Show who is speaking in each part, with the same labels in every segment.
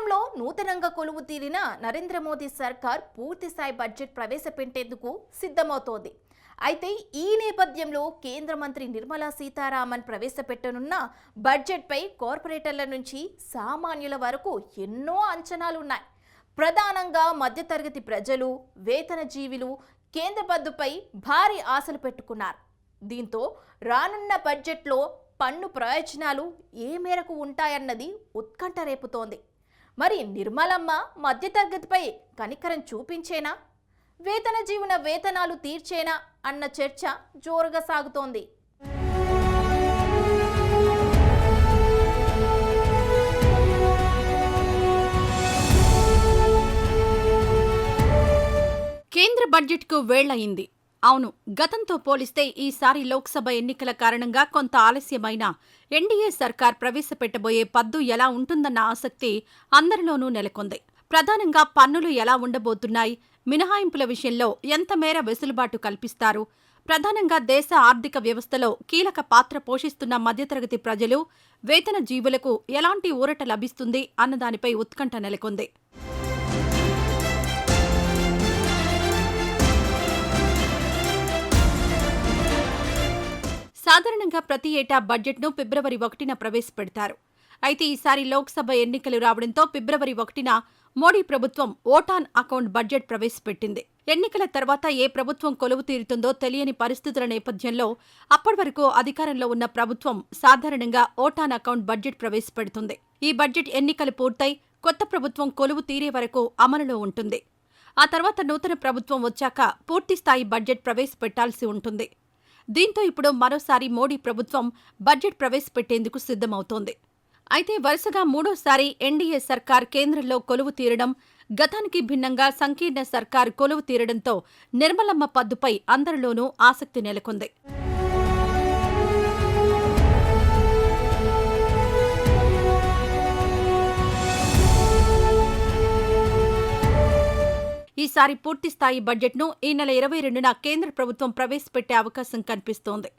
Speaker 1: కేంద్రంలో నూతనంగా కొలువు తీరిన నరేంద్ర మోదీ సర్కార్ పూర్తిస్థాయి బడ్జెట్ ప్రవేశపెట్టేందుకు సిద్ధమవుతోంది. అయితే ఈ నేపథ్యంలో కేంద్ర మంత్రి నిర్మలా సీతారామన్ ప్రవేశపెట్టనున్న బడ్జెట్పై కార్పొరేటర్ల నుంచి సామాన్యుల వరకు ఎన్నో అంచనాలున్నాయి. ప్రధానంగా మధ్యతరగతి ప్రజలు, వేతన జీవులు కేంద్ర బడ్జెట్పై భారీ ఆశలు పెట్టుకున్నారు. దీంతో రానున్న బడ్జెట్లో పన్ను ప్రయోజనాలు ఏ మేరకు ఉంటాయన్నది ఉత్కంఠ రేపుతోంది. మరి నిర్మలమ్మ మధ్యతరగతిపై కనికరం చూపించేనా, వేతన జీవన వేతనాలు తీర్చేనా అన్న చర్చ జోరుగా సాగుతోంది.
Speaker 2: కేంద్ర బడ్జెట్కు వేళ్లయింది. అవును, గతంతో పోలిస్తే ఈసారి లోక్సభ ఎన్నికల కారణంగా కొంత ఆలస్యమైన ఎన్డీఏ సర్కార్ ప్రవేశపెట్టబోయే పద్దు ఎలా ఉంటుందన్న ఆసక్తి అందరిలోనూ నెలకొంది. ప్రధానంగా పన్నులు ఎలా ఉండబోతున్నాయి, మినహాయింపుల విషయంలో ఎంత మేర వెసులుబాటు కల్పిస్తారు, ప్రధానంగా దేశ ఆర్థిక వ్యవస్థలో కీలక పాత్ర పోషిస్తున్న మధ్యతరగతి ప్రజలు, వేతన జీవులకు ఎలాంటి ఊరట లభిస్తుంది అన్నదానిపై ఉత్కంఠ నెలకొంది. సాధారణంగా ప్రతి ఏటా బడ్జెట్ను ఫిబ్రవరి 1న ప్రవేశపెడతారు. అయితే ఈసారి లోక్సభ ఎన్నికలు రావడంతో ఫిబ్రవరి 1న మోడీ ప్రభుత్వం ఓటాన్ అకౌంట్ బడ్జెట్ ప్రవేశపెట్టింది. ఎన్నికల తర్వాత ఏ ప్రభుత్వం కొలువు తీరుతుందో తెలియని పరిస్థితుల నేపథ్యంలో అప్పటి వరకు అధికారంలో ఉన్న ప్రభుత్వం సాధారణంగా ఓటాన్ అకౌంట్ బడ్జెట్ ప్రవేశపెడుతుంది. ఈ బడ్జెట్ ఎన్నికలు పూర్తయి కొత్త ప్రభుత్వం కొలువు తీరే వరకు అమలులో ఉంటుంది. ఆ తర్వాత నూతన ప్రభుత్వం వచ్చాక పూర్తిస్థాయి బడ్జెట్ ప్రవేశపెట్టాల్సి ఉంటుంది. దీంతో ఇప్పుడు మరోసారి మోడీ ప్రభుత్వం బడ్జెట్ ప్రవేశపెట్టేందుకు సిద్ధమవుతోంది. అయితే వరుసగా మూడోసారి ఎన్డీఏ సర్కార్ కేంద్రంలో కొలువు తీరడం, గతానికి భిన్నంగా సంకీర్ణ సర్కార్ కొలువు తీరడంతో నిర్మలమ్మ పద్దుపై అందరిలోనూ ఆసక్తి నెలకొంది. ఈసారి పూర్తిస్థాయి బడ్జెట్ను ఈ నెల 22న కేంద్ర ప్రభుత్వం ప్రవేశపెట్టే అవకాశం కనిపిస్తోంది.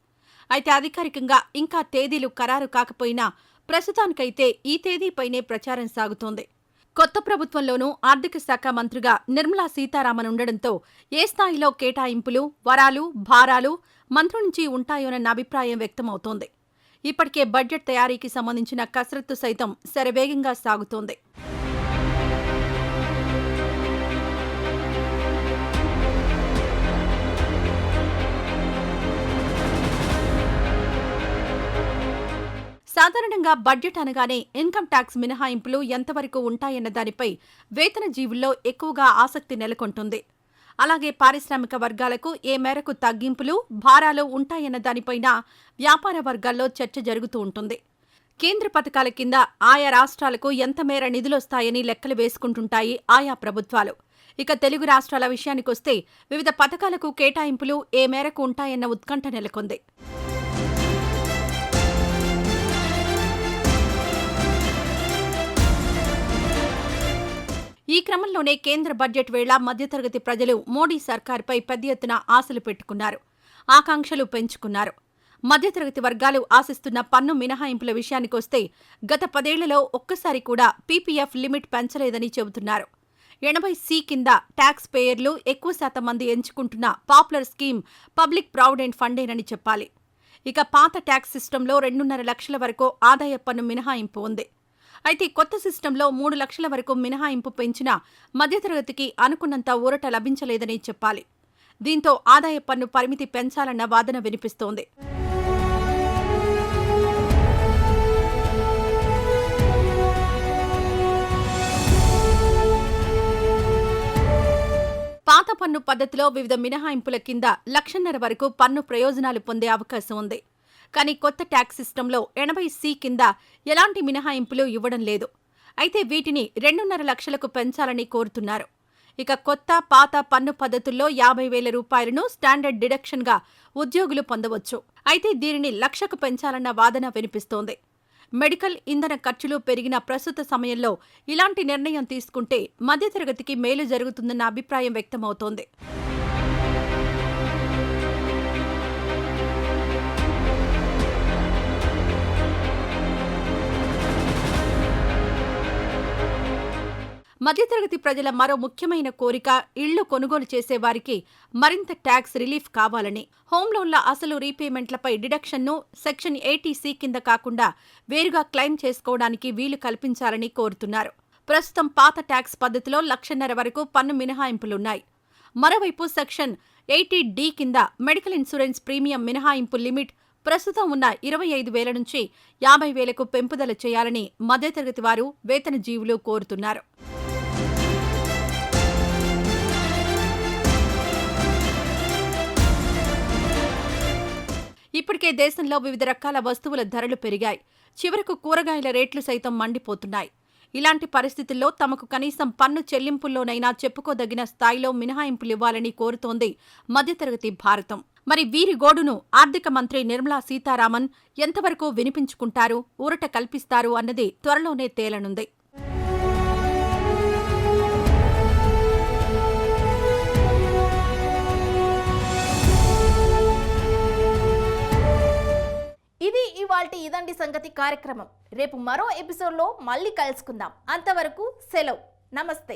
Speaker 2: అయితే అధికారికంగా ఇంకా తేదీలు ఖరారు కాకపోయినా ప్రస్తుతానికైతే ఈ తేదీపైనే ప్రచారం సాగుతోంది. కొత్త ప్రభుత్వంలోనూ ఆర్థిక శాఖ మంత్రిగా నిర్మలా సీతారామన్ ఉండడంతో ఏ స్థాయిలో కేటాయింపులు, వరాలు, భారాలు మంత్రి నుంచి ఉంటాయోనన్న అభిప్రాయం వ్యక్తమవుతోంది. ఇప్పటికే బడ్జెట్ తయారీకి సంబంధించిన కసరత్తు సైతం శరవేగంగా సాగుతోంది. సాధారణంగా బడ్జెట్ అనగానే ఇన్కమ్ ట్యాక్స్ మినహాయింపులు ఎంతవరకు ఉంటాయన్న దానిపై వేతన జీవుల్లో ఎక్కువగా ఆసక్తి నెలకొంటుంది. అలాగే పారిశ్రామిక వర్గాలకు ఏ మేరకు తగ్గింపులు, భారాలు ఉంటాయన్న దానిపైన వ్యాపార వర్గాల్లో చర్చ జరుగుతూ ఉంటుంది. కేంద్ర పథకాల కింద ఆయా రాష్ట్రాలకు ఎంత మేర నిధులొస్తాయని లెక్కలు వేసుకుంటుంటాయి ఆయా ప్రభుత్వాలు. ఇక తెలుగు రాష్ట్రాల విషయానికొస్తే వివిధ పథకాలకు కేటాయింపులు ఏ మేరకు ఉంటాయన్న ఉత్కంఠ నెలకొంది. ఈ క్రమంలోనే కేంద్ర బడ్జెట్ వేళ మధ్యతరగతి ప్రజలు మోడీ సర్కార్పై పెద్ద ఎత్తున ఆశలు పెట్టుకున్నారు, ఆకాంక్షలు పెంచుకున్నారు. మధ్యతరగతి వర్గాలు ఆశిస్తున్న పన్ను మినహాయింపుల విషయానికొస్తే గత 10 ఏళ్లలో ఒక్కసారి కూడా పీపీఎఫ్ లిమిట్ పెంచలేదని చెబుతున్నారు. 80C కింద ట్యాక్స్ పేయర్లు ఎక్కువ శాతం మంది ఎంచుకుంటున్న పాపులర్ స్కీమ్ పబ్లిక్ ప్రావిడెంట్ ఫండేనని చెప్పాలి. ఇక పాత ట్యాక్స్ సిస్టంలో 2.5 లక్షల వరకు ఆదాయ పన్ను మినహాయింపు ఉంది. అయితే కొత్త సిస్టంలో 3 లక్షల వరకు మినహాయింపు పెంచినా మధ్యతరగతికి అనుకున్నంత ఊరట లభించలేదని చెప్పాలి. దీంతో ఆదాయ పన్ను పరిమితి పెంచాలన్న వాదన వినిపిస్తోంది. పాత పన్ను పద్ధతిలో వివిధ మినహాయింపుల కింద 1.5 లక్షల వరకు పన్ను ప్రయోజనాలు పొందే అవకాశం ఉంది. కానీ కొత్త ట్యాక్స్ సిస్టంలో 80C కింద ఎలాంటి మినహాయింపులు ఇవ్వడం లేదు. అయితే వీటిని 2.5 లక్షలకు పెంచాలని కోరుతున్నారు. ఇక కొత్త, పాత పన్ను పద్ధతుల్లో 50,000 రూపాయలను స్టాండర్డ్ డిడక్షన్గా ఉద్యోగులు పొందవచ్చు. అయితే దీనిని 1 లక్షకు పెంచాలన్న వాదన వినిపిస్తోంది. మెడికల్, ఇంధన ఖర్చులు పెరిగిన ప్రస్తుత సమయంలో ఇలాంటి నిర్ణయం తీసుకుంటే మధ్యతరగతికి మేలు జరుగుతుందన్న అభిప్రాయం వ్యక్తమవుతోంది. మధ్యతరగతి ప్రజల మరో ముఖ్యమైన కోరిక ఇళ్లు కొనుగోలు చేసేవారికి మరింత ట్యాక్స్ రిలీఫ్ కావాలని, హోమ్ లోన్ల అసలు రీపేమెంట్లపై డిడక్షన్ను సెక్షన్ 80C కింద కాకుండా వేరుగా క్లెయిమ్ చేసుకోవడానికి వీలు కల్పించాలని కోరుతున్నారు. ప్రస్తుతం పాత ట్యాక్స్ పద్ధతిలో 1,50,000 వరకు పన్ను మినహాయింపులున్నాయి. మరోవైపు సెక్షన్ 80D కింద మెడికల్ ఇన్సూరెన్స్ ప్రీమియం మినహాయింపు లిమిట్ ప్రస్తుతం ఉన్న 25,000 నుంచి 50,000కు పెంపుదల చేయాలని మధ్యతరగతి వారు, వేతన జీవులు కోరుతున్నారు. ఇప్పటికే దేశంలో వివిధ రకాల వస్తువుల ధరలు పెరిగాయి. చివరకు కూరగాయల రేట్లు సైతం మండిపోతున్నాయి. ఇలాంటి పరిస్థితుల్లో తమకు కనీసం పన్ను చెల్లింపుల్లోనైనా చెప్పుకోదగిన స్థాయిలో మినహాయింపులివ్వాలని కోరుతోంది మధ్యతరగతి భారతం. మరి వీరి గోడును ఆర్థిక మంత్రి నిర్మలా సీతారామన్ ఎంతవరకు వినిపించుకుంటారు, ఊరట కల్పిస్తారు అన్నది త్వరలోనే తేలనుంది.
Speaker 1: ఇది ఇవాల్టి ఇదండి సంగతి కార్యక్రమం. రేపు మరో ఎపిసోడ్లో మళ్ళీ కలుసుకుందాం. అంతవరకు సెలవు. నమస్తే.